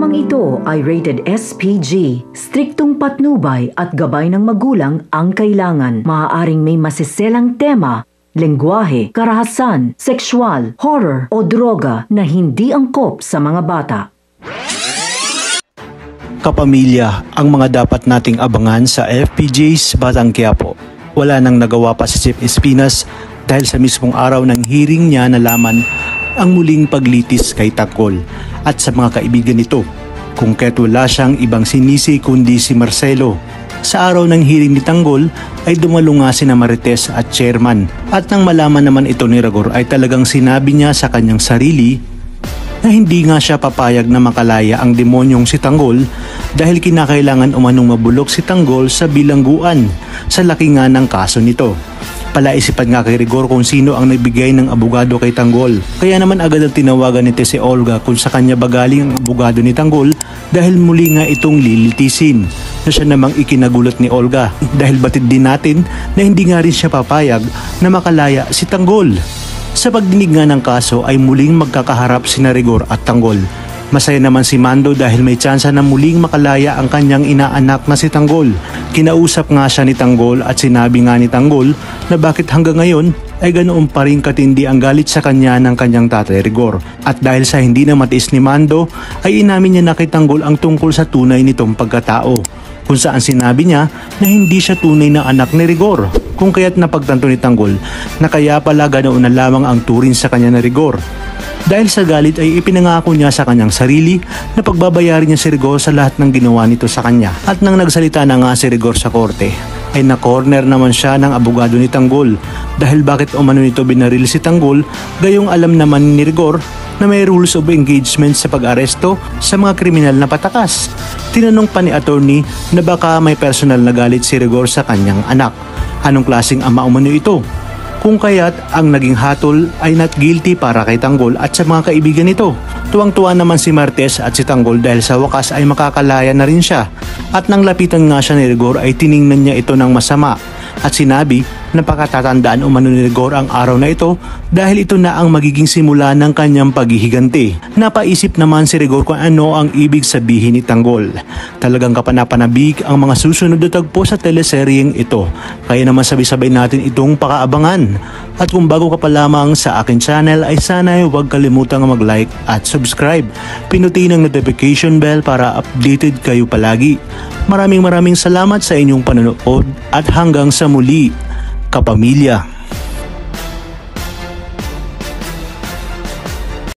Programang ito ay rated SPG. Striktong patnubay at gabay ng magulang ang kailangan. Maaaring may masiselang tema, lengguwahe, karahasan, sexual, horror o droga na hindi angkop sa mga bata. Kapamilya, ang mga dapat nating abangan sa FPJ's Batang Quiapo. Wala nang nagawa pa si Chief Espinas dahil sa mismong araw ng hearing niya nalaman ang muling paglitis kay Tanggol at sa mga kaibigan nito, kung kaya't wala siyang ibang sinisi kundi si Marcelo. Sa araw ng hearing ni Tanggol ay dumalo nga sina Marites at Chairman, at nang malaman naman ito ni Rigor ay talagang sinabi niya sa kanyang sarili na hindi nga siya papayag na makalaya ang demonyong si Tanggol dahil kinakailangan umanong mabulok si Tanggol sa bilangguan sa laki nga ng kaso nito. Palaisipan nga kay Rigor kung sino ang nagbigay ng abogado kay Tanggol. Kaya naman agad ang tinawagan ni si Olga kung sa kanya ba galing ang abogado ni Tanggol dahil muli nga itong lilitisin. Na siya namang ikinagulat ni Olga dahil batid din natin na hindi nga rin siya papayag na makalaya si Tanggol. Sa pagdinig nga ng kaso ay muling magkakaharap sina Rigor at Tanggol. Masaya naman si Mando dahil may tsansa na muling makalaya ang kanyang inaanak na si Tanggol. Kinausap nga siya ni Tanggol at sinabi nga ni Tanggol na bakit hanggang ngayon ay ganoon pa rin katindi ang galit sa kanya ng kanyang tatay Rigor. At dahil sa hindi na matiis ni Mando ay inamin niya na kay Tanggol ang tungkol sa tunay nitong pagkatao, kung saan sinabi niya na hindi siya tunay na anak ni Rigor, kung kaya't napagtanto ni Tanggol na kaya pala ganoon na lamang ang turing sa kanya na Rigor. Dahil sa galit ay ipinangako niya sa kanyang sarili na pagbabayarin niya si Rigor sa lahat ng ginawa nito sa kanya. At nang nagsalita na nga si Rigor sa korte, ay na-corner naman siya ng abogado ni Tanggol dahil bakit umano nito binaril si Tanggol gayong alam naman ni Rigor na may rules of engagement sa pag-aresto sa mga kriminal na patakas. Tinanong pa ni attorney na baka may personal na galit si Rigor sa kanyang anak. Anong klaseng ama umano ito? Kung kaya't ang naging hatol ay not guilty para kay Tanggol at sa mga kaibigan nito. Tuwang-tuwa naman si Martes at si Tanggol dahil sa wakas ay makakalaya na rin siya. At nang lapitan nga siya ni Rigor ay tiningnan niya ito ng masama at sinabi na pakatatandaan umano ni Rigor ang araw na ito dahil ito na ang magiging simula ng kanyang paghihiganti. Napaisip naman si Rigor kung ano ang ibig sabihin ni Tanggol. Talagang kapanapanabik ang mga susunod na tagpo sa teleseryeng ito. Kaya naman sabay-sabay natin itong pakaabangan. At kung bago ka pa lamang sa akin channel ay sana huwag kalimutang mag-like at subscribe. Pinutin ang notification bell para updated kayo palagi. Maraming salamat sa inyong panonood at hanggang sa muli, kapamilya.